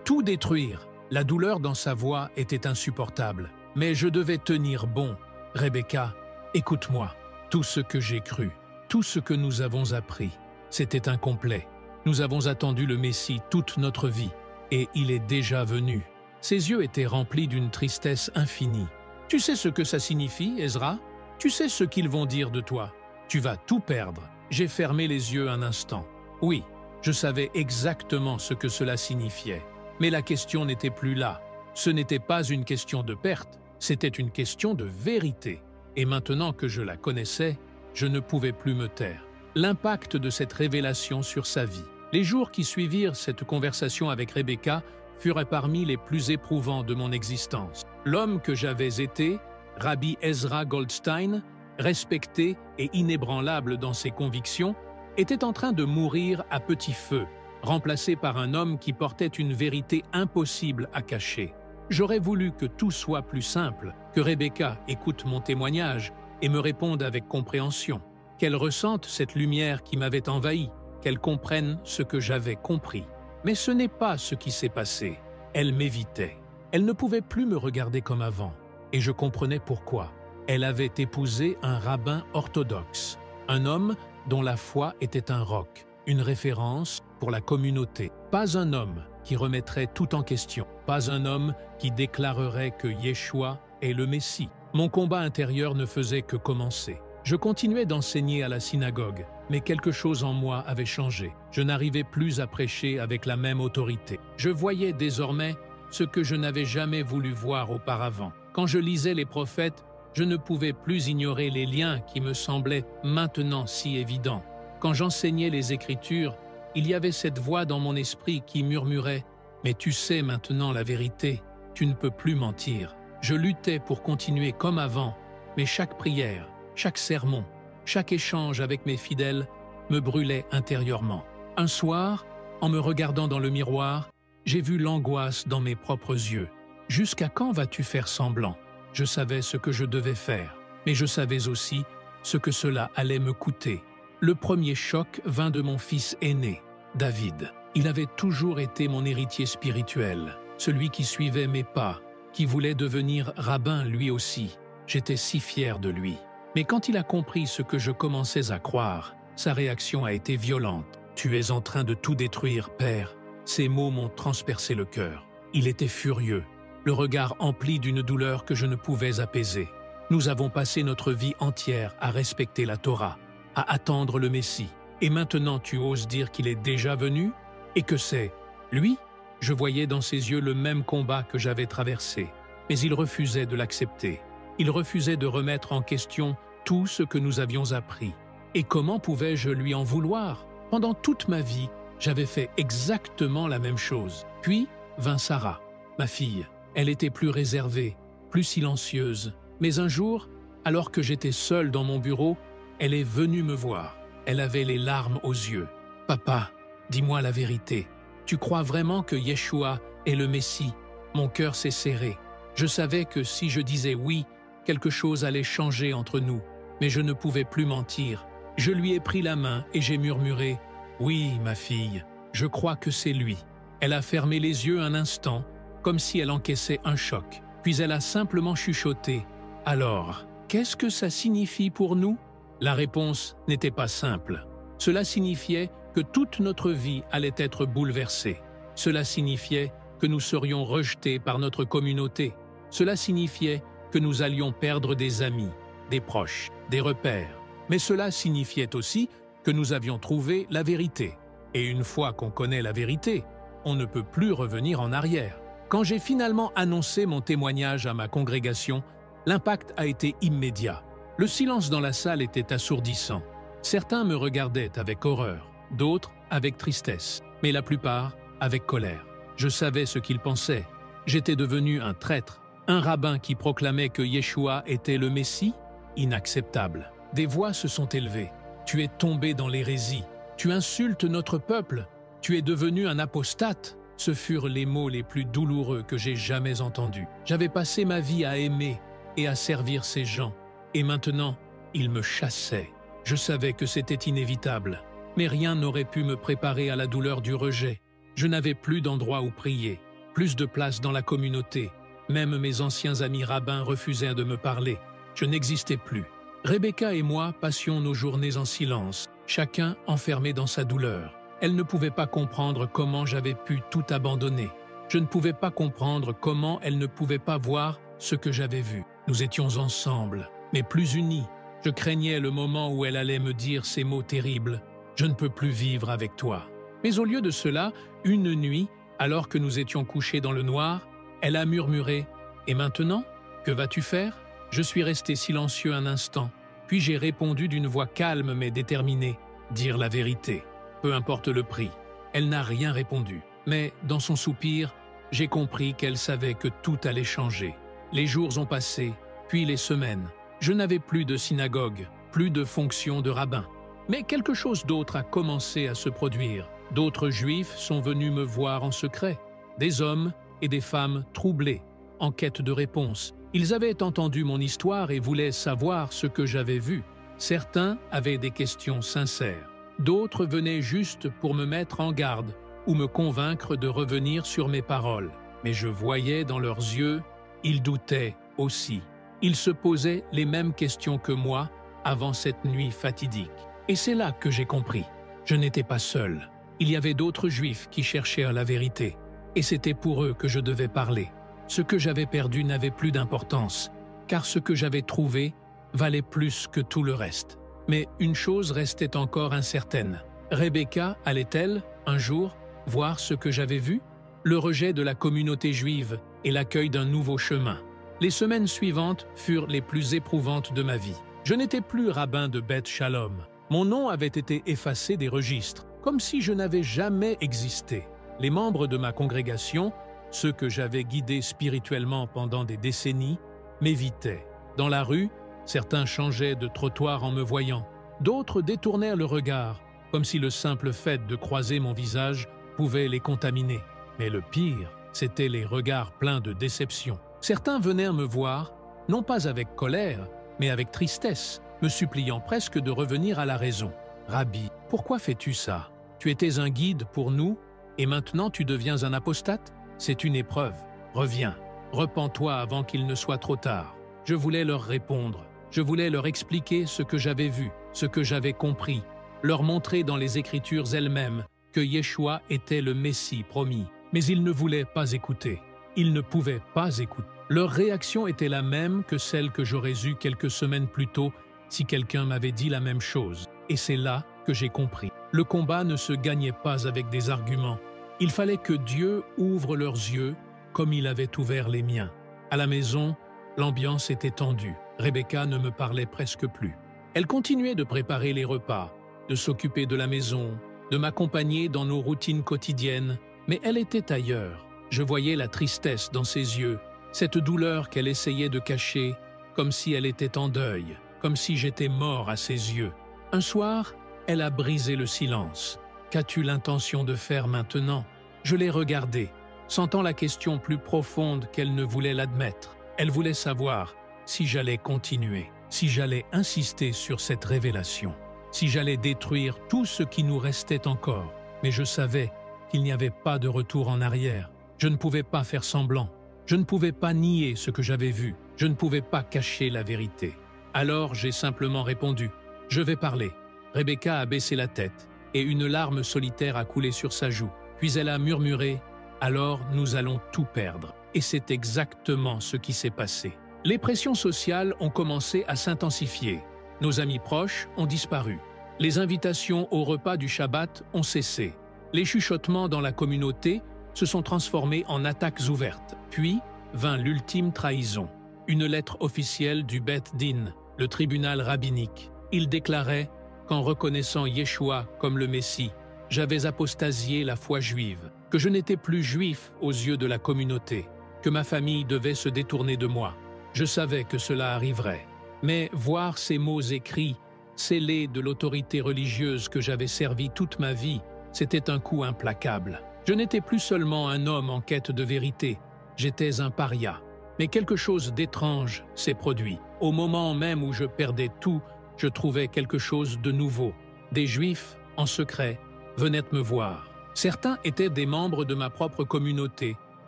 tout détruire. » La douleur dans sa voix était insupportable. Mais je devais tenir bon. « Rebecca, écoute-moi. Tout ce que j'ai cru, tout ce que nous avons appris, c'était incomplet. Nous avons attendu le Messie toute notre vie, et il est déjà venu. » Ses yeux étaient remplis d'une tristesse infinie. « Tu sais ce que ça signifie, Ezra? Tu sais ce qu'ils vont dire de toi? Tu vas tout perdre. » J'ai fermé les yeux un instant. Oui, je savais exactement ce que cela signifiait. Mais la question n'était plus là. Ce n'était pas une question de perte, c'était une question de vérité. Et maintenant que je la connaissais, je ne pouvais plus me taire. L'impact de cette révélation sur sa vie. Les jours qui suivirent cette conversation avec Rebecca furent parmi les plus éprouvants de mon existence. L'homme que j'avais été, Rabbi Ezra Goldstein, respecté et inébranlable dans ses convictions, était en train de mourir à petit feu, remplacé par un homme qui portait une vérité impossible à cacher. J'aurais voulu que tout soit plus simple, que Rebecca écoute mon témoignage et me réponde avec compréhension, qu'elle ressente cette lumière qui m'avait envahi, qu'elle comprenne ce que j'avais compris. Mais ce n'est pas ce qui s'est passé. Elle m'évitait. Elle ne pouvait plus me regarder comme avant, et je comprenais pourquoi. Elle avait épousé un rabbin orthodoxe, un homme dont la foi était un roc, une référence pour la communauté. Pas un homme qui remettrait tout en question, pas un homme qui déclarerait que Yeshua est le Messie. Mon combat intérieur ne faisait que commencer. Je continuais d'enseigner à la synagogue, mais quelque chose en moi avait changé. Je n'arrivais plus à prêcher avec la même autorité. Je voyais désormais ce que je n'avais jamais voulu voir auparavant. Quand je lisais les prophètes, je ne pouvais plus ignorer les liens qui me semblaient maintenant si évidents. Quand j'enseignais les Écritures, il y avait cette voix dans mon esprit qui murmurait « Mais tu sais maintenant la vérité, tu ne peux plus mentir. » Je luttais pour continuer comme avant, mais chaque prière, chaque sermon, chaque échange avec mes fidèles me brûlait intérieurement. Un soir, en me regardant dans le miroir, j'ai vu l'angoisse dans mes propres yeux. « Jusqu'à quand vas-tu faire semblant ?» Je savais ce que je devais faire, mais je savais aussi ce que cela allait me coûter. Le premier choc vint de mon fils aîné, David. Il avait toujours été mon héritier spirituel, celui qui suivait mes pas, qui voulait devenir rabbin lui aussi. J'étais si fier de lui. Mais quand il a compris ce que je commençais à croire, sa réaction a été violente. « Tu es en train de tout détruire, père. » Ces mots m'ont transpercé le cœur. Il était furieux, le regard empli d'une douleur que je ne pouvais apaiser. Nous avons passé notre vie entière à respecter la Torah, à attendre le Messie. Et maintenant tu oses dire qu'il est déjà venu? Et que c'est lui? Je voyais dans ses yeux le même combat que j'avais traversé. Mais il refusait de l'accepter. Il refusait de remettre en question tout ce que nous avions appris. Et comment pouvais-je lui en vouloir? Pendant toute ma vie, j'avais fait exactement la même chose. Puis vint Sarah, ma fille. Elle était plus réservée, plus silencieuse. Mais un jour, alors que j'étais seul dans mon bureau, elle est venue me voir. Elle avait les larmes aux yeux. « Papa, dis-moi la vérité. Tu crois vraiment que Yeshua est le Messie? » Mon cœur s'est serré. Je savais que si je disais oui, quelque chose allait changer entre nous. Mais je ne pouvais plus mentir. Je lui ai pris la main et j'ai murmuré « Oui, ma fille, je crois que c'est lui. » Elle a fermé les yeux un instant, comme si elle encaissait un choc. Puis elle a simplement chuchoté « Alors, qu'est-ce que ça signifie pour nous ?» La réponse n'était pas simple. Cela signifiait que toute notre vie allait être bouleversée. Cela signifiait que nous serions rejetés par notre communauté. Cela signifiait que nous allions perdre des amis, des proches, des repères. Mais cela signifiait aussi que nous avions trouvé la vérité. Et une fois qu'on connaît la vérité, on ne peut plus revenir en arrière. Quand j'ai finalement annoncé mon témoignage à ma congrégation, l'impact a été immédiat. Le silence dans la salle était assourdissant. Certains me regardaient avec horreur, d'autres avec tristesse, mais la plupart avec colère. Je savais ce qu'ils pensaient. J'étais devenu un traître, un rabbin qui proclamait que Yeshua était le Messie? Inacceptable. Des voix se sont élevées. Tu es tombé dans l'hérésie. Tu insultes notre peuple. Tu es devenu un apostate. Ce furent les mots les plus douloureux que j'ai jamais entendus. J'avais passé ma vie à aimer et à servir ces gens. Et maintenant, ils me chassaient. Je savais que c'était inévitable. Mais rien n'aurait pu me préparer à la douleur du rejet. Je n'avais plus d'endroit où prier, plus de place dans la communauté. Même mes anciens amis rabbins refusaient de me parler. Je n'existais plus. Rebecca et moi passions nos journées en silence, chacun enfermé dans sa douleur. Elle ne pouvait pas comprendre comment j'avais pu tout abandonner. Je ne pouvais pas comprendre comment elle ne pouvait pas voir ce que j'avais vu. Nous étions ensemble, mais plus unis. Je craignais le moment où elle allait me dire ces mots terribles. « Je ne peux plus vivre avec toi ». Mais au lieu de cela, une nuit, alors que nous étions couchés dans le noir, elle a murmuré « Et maintenant, que vas-tu faire ?» Je suis resté silencieux un instant, puis j'ai répondu d'une voix calme mais déterminée « Dire la vérité, peu importe le prix ». Elle n'a rien répondu, mais dans son soupir, j'ai compris qu'elle savait que tout allait changer. Les jours ont passé, puis les semaines. Je n'avais plus de synagogue, plus de fonction de rabbin. Mais quelque chose d'autre a commencé à se produire. D'autres Juifs sont venus me voir en secret, des hommes et des femmes troublés, en quête de réponses. Ils avaient entendu mon histoire et voulaient savoir ce que j'avais vu. Certains avaient des questions sincères. D'autres venaient juste pour me mettre en garde ou me convaincre de revenir sur mes paroles. Mais je voyais dans leurs yeux, ils doutaient aussi. Ils se posaient les mêmes questions que moi avant cette nuit fatidique. Et c'est là que j'ai compris. Je n'étais pas seul. Il y avait d'autres Juifs qui cherchaient la vérité. Et c'était pour eux que je devais parler. Ce que j'avais perdu n'avait plus d'importance, car ce que j'avais trouvé valait plus que tout le reste. Mais une chose restait encore incertaine. Rebecca allait-elle, un jour, voir ce que j'avais vu? Le rejet de la communauté juive et l'accueil d'un nouveau chemin. Les semaines suivantes furent les plus éprouvantes de ma vie. Je n'étais plus rabbin de Beth Shalom. Mon nom avait été effacé des registres, comme si je n'avais jamais existé. Les membres de ma congrégation, ceux que j'avais guidés spirituellement pendant des décennies, m'évitaient. Dans la rue, certains changeaient de trottoir en me voyant. D'autres détournèrent le regard, comme si le simple fait de croiser mon visage pouvait les contaminer. Mais le pire, c'étaient les regards pleins de déception. Certains venaient me voir, non pas avec colère, mais avec tristesse, me suppliant presque de revenir à la raison. « Rabbi, pourquoi fais-tu ça? Tu étais un guide pour nous, et maintenant tu deviens un apostate? C'est une épreuve. Reviens. Repens-toi avant qu'il ne soit trop tard. » Je voulais leur répondre. Je voulais leur expliquer ce que j'avais vu, ce que j'avais compris, leur montrer dans les Écritures elles-mêmes que Yeshua était le Messie promis. Mais ils ne voulaient pas écouter. Ils ne pouvaient pas écouter. Leur réaction était la même que celle que j'aurais eue quelques semaines plus tôt si quelqu'un m'avait dit la même chose. Et c'est là que j'ai compris. Le combat ne se gagnait pas avec des arguments. Il fallait que Dieu ouvre leurs yeux comme il avait ouvert les miens. À la maison, l'ambiance était tendue. Rebecca ne me parlait presque plus. Elle continuait de préparer les repas, de s'occuper de la maison, de m'accompagner dans nos routines quotidiennes, mais elle était ailleurs. Je voyais la tristesse dans ses yeux, cette douleur qu'elle essayait de cacher, comme si elle était en deuil, comme si j'étais mort à ses yeux. Un soir, elle a brisé le silence. « Qu'as-tu l'intention de faire maintenant ?» Je l'ai regardée, sentant la question plus profonde qu'elle ne voulait l'admettre. Elle voulait savoir si j'allais continuer, si j'allais insister sur cette révélation, si j'allais détruire tout ce qui nous restait encore. Mais je savais qu'il n'y avait pas de retour en arrière. Je ne pouvais pas faire semblant. Je ne pouvais pas nier ce que j'avais vu. Je ne pouvais pas cacher la vérité. Alors j'ai simplement répondu « Je vais parler ». Rebecca a baissé la tête et une larme solitaire a coulé sur sa joue. Puis elle a murmuré « Alors nous allons tout perdre ». Et c'est exactement ce qui s'est passé. Les pressions sociales ont commencé à s'intensifier. Nos amis proches ont disparu. Les invitations au repas du Shabbat ont cessé. Les chuchotements dans la communauté se sont transformés en attaques ouvertes. Puis vint l'ultime trahison. Une lettre officielle du Beth Din, le tribunal rabbinique. Il déclarait « qu'en reconnaissant Yeshua comme le Messie, j'avais apostasié la foi juive, que je n'étais plus juif aux yeux de la communauté, que ma famille devait se détourner de moi. Je savais que cela arriverait. Mais voir ces mots écrits, scellés de l'autorité religieuse que j'avais servie toute ma vie, c'était un coup implacable. Je n'étais plus seulement un homme en quête de vérité, j'étais un paria. Mais quelque chose d'étrange s'est produit. Au moment même où je perdais tout, je trouvais quelque chose de nouveau. Des Juifs, en secret, venaient me voir. Certains étaient des membres de ma propre communauté,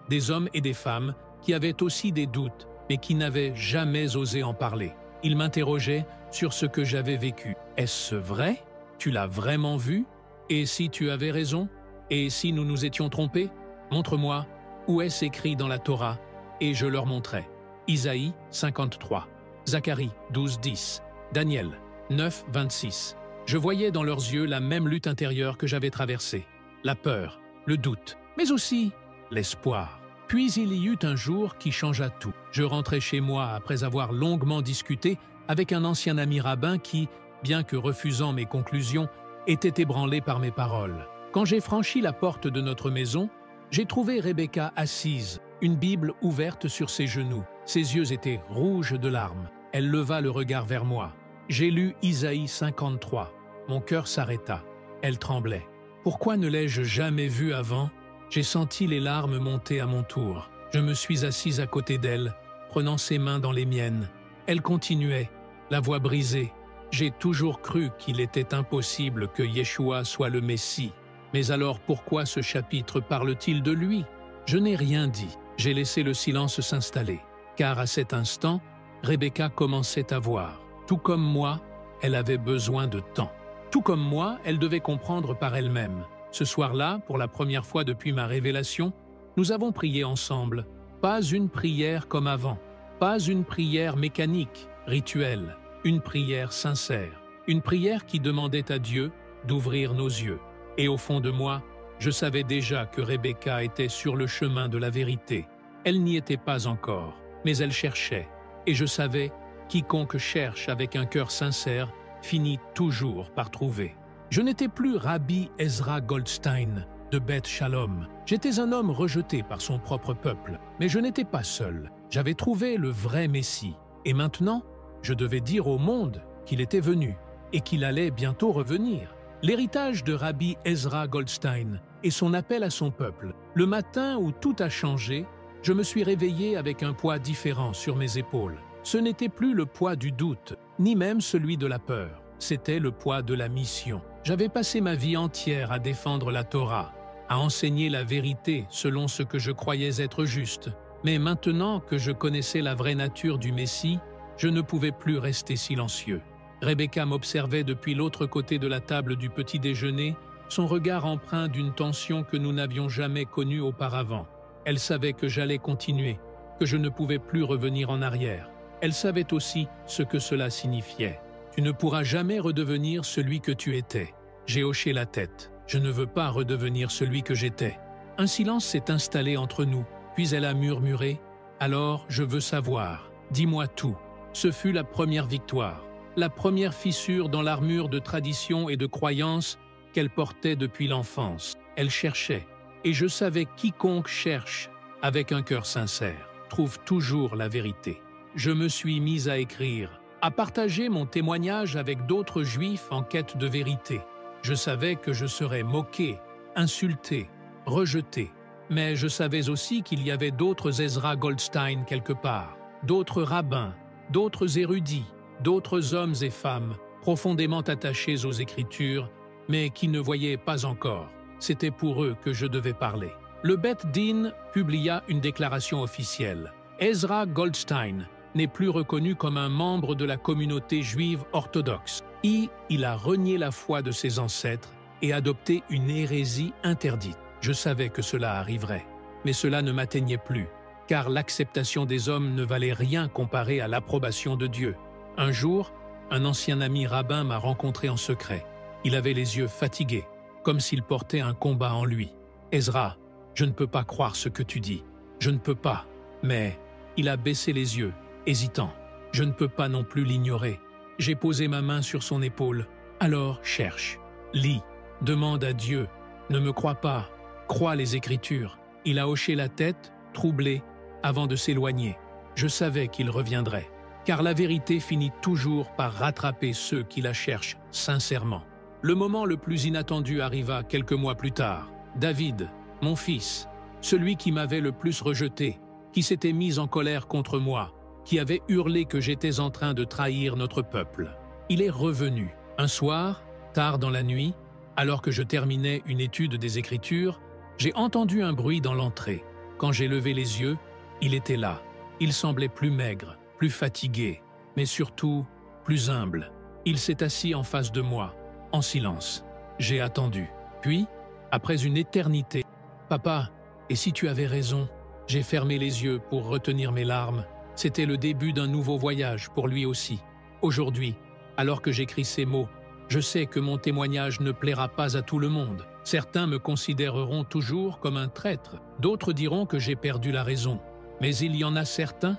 des hommes et des femmes qui avaient aussi des doutes, mais qui n'avaient jamais osé en parler. Ils m'interrogeaient sur ce que j'avais vécu. Est-ce vrai? Tu l'as vraiment vu? Et si tu avais raison? Et si nous nous étions trompés? Montre-moi, où est-ce écrit dans la Torah? Et je leur montrai. Isaïe 53, Zacharie 12:10, Daniel 9:26. Je voyais dans leurs yeux la même lutte intérieure que j'avais traversée. La peur, le doute, mais aussi l'espoir. Puis il y eut un jour qui changea tout. Je rentrais chez moi après avoir longuement discuté avec un ancien ami rabbin qui, bien que refusant mes conclusions, était ébranlé par mes paroles. Quand j'ai franchi la porte de notre maison, j'ai trouvé Rebecca assise, une Bible ouverte sur ses genoux. Ses yeux étaient rouges de larmes. Elle leva le regard vers moi. J'ai lu Isaïe 53. Mon cœur s'arrêta. Elle tremblait. Pourquoi ne l'ai-je jamais vue avant? J'ai senti les larmes monter à mon tour. Je me suis assise à côté d'elle, prenant ses mains dans les miennes. Elle continuait, la voix brisée. J'ai toujours cru qu'il était impossible que Yeshua soit le Messie. Mais alors pourquoi ce chapitre parle-t-il de lui? Je n'ai rien dit. J'ai laissé le silence s'installer. Car à cet instant, Rebecca commençait à voir. Tout comme moi, elle avait besoin de temps. Tout comme moi, elle devait comprendre par elle-même. Ce soir-là, pour la première fois depuis ma révélation, nous avons prié ensemble. Pas une prière comme avant. Pas une prière mécanique, rituelle. Une prière sincère. Une prière qui demandait à Dieu d'ouvrir nos yeux. Et au fond de moi, je savais déjà que Rebecca était sur le chemin de la vérité. Elle n'y était pas encore, mais elle cherchait. Et je savais, quiconque cherche avec un cœur sincère finit toujours par trouver. Je n'étais plus Rabbi Ezra Goldstein de Beth Shalom. J'étais un homme rejeté par son propre peuple, mais je n'étais pas seul. J'avais trouvé le vrai Messie. Et maintenant, je devais dire au monde qu'il était venu et qu'il allait bientôt revenir. L'héritage de Rabbi Ezra Goldstein et son appel à son peuple. Le matin où tout a changé, je me suis réveillé avec un poids différent sur mes épaules. Ce n'était plus le poids du doute, ni même celui de la peur. C'était le poids de la mission. J'avais passé ma vie entière à défendre la Torah, à enseigner la vérité selon ce que je croyais être juste. Mais maintenant que je connaissais la vraie nature du Messie, je ne pouvais plus rester silencieux. Rebecca m'observait depuis l'autre côté de la table du petit déjeuner, son regard empreint d'une tension que nous n'avions jamais connue auparavant. Elle savait que j'allais continuer, que je ne pouvais plus revenir en arrière. Elle savait aussi ce que cela signifiait. Tu ne pourras jamais redevenir celui que tu étais. J'ai hoché la tête. Je ne veux pas redevenir celui que j'étais. Un silence s'est installé entre nous, puis elle a murmuré « Alors, je veux savoir. Dis-moi tout. » Ce fut la première victoire, la première fissure dans l'armure de tradition et de croyance qu'elle portait depuis l'enfance. Elle cherchait, et je savais quiconque cherche avec un cœur sincère trouve toujours la vérité. Je me suis mis à écrire, à partager mon témoignage avec d'autres Juifs en quête de vérité. Je savais que je serais moqué, insulté, rejeté. Mais je savais aussi qu'il y avait d'autres Ezra Goldstein quelque part, d'autres rabbins, d'autres érudits, d'autres hommes et femmes profondément attachés aux Écritures, mais qui ne voyaient pas encore. C'était pour eux que je devais parler. Le Beth Din publia une déclaration officielle. Ezra Goldstein n'est plus reconnu comme un membre de la communauté juive orthodoxe. Il a renié la foi de ses ancêtres et adopté une hérésie interdite. Je savais que cela arriverait, mais cela ne m'atteignait plus, car l'acceptation des hommes ne valait rien comparé à l'approbation de Dieu. Un jour, un ancien ami rabbin m'a rencontré en secret. Il avait les yeux fatigués, comme s'il portait un combat en lui. « Ezra, je ne peux pas croire ce que tu dis. Je ne peux pas. » Mais il a baissé les yeux, hésitant. Je ne peux pas non plus l'ignorer. J'ai posé ma main sur son épaule. Alors cherche, lis, demande à Dieu. Ne me crois pas, crois les Écritures. Il a hoché la tête, troublé, avant de s'éloigner. Je savais qu'il reviendrait, car la vérité finit toujours par rattraper ceux qui la cherchent sincèrement. Le moment le plus inattendu arriva quelques mois plus tard. David, mon fils, celui qui m'avait le plus rejeté, qui s'était mis en colère contre moi, qui avait hurlé que j'étais en train de trahir notre peuple. Il est revenu. Un soir, tard dans la nuit, alors que je terminais une étude des Écritures, j'ai entendu un bruit dans l'entrée. Quand j'ai levé les yeux, il était là. Il semblait plus maigre, plus fatigué, mais surtout plus humble. Il s'est assis en face de moi, en silence. J'ai attendu. Puis, après une éternité, « Papa, et si tu avais raison ?» J'ai fermé les yeux pour retenir mes larmes. C'était le début d'un nouveau voyage pour lui aussi. Aujourd'hui, alors que j'écris ces mots, je sais que mon témoignage ne plaira pas à tout le monde. Certains me considéreront toujours comme un traître. D'autres diront que j'ai perdu la raison. Mais il y en a certains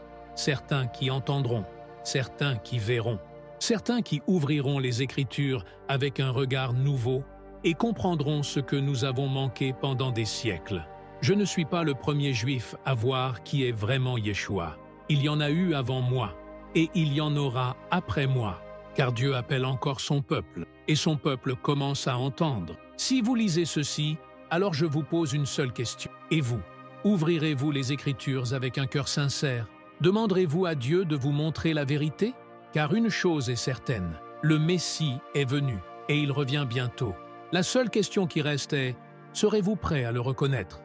qui entendront, certains qui verront, certains qui ouvriront les Écritures avec un regard nouveau et comprendront ce que nous avons manqué pendant des siècles. Je ne suis pas le premier Juif à voir qui est vraiment Yeshua. Il y en a eu avant moi, et il y en aura après moi, car Dieu appelle encore son peuple, et son peuple commence à entendre. Si vous lisez ceci, alors je vous pose une seule question. Et vous, ouvrirez-vous les Écritures avec un cœur sincère? Demanderez-vous à Dieu de vous montrer la vérité? Car une chose est certaine, le Messie est venu, et il revient bientôt. La seule question qui reste est, serez-vous prêt à le reconnaître?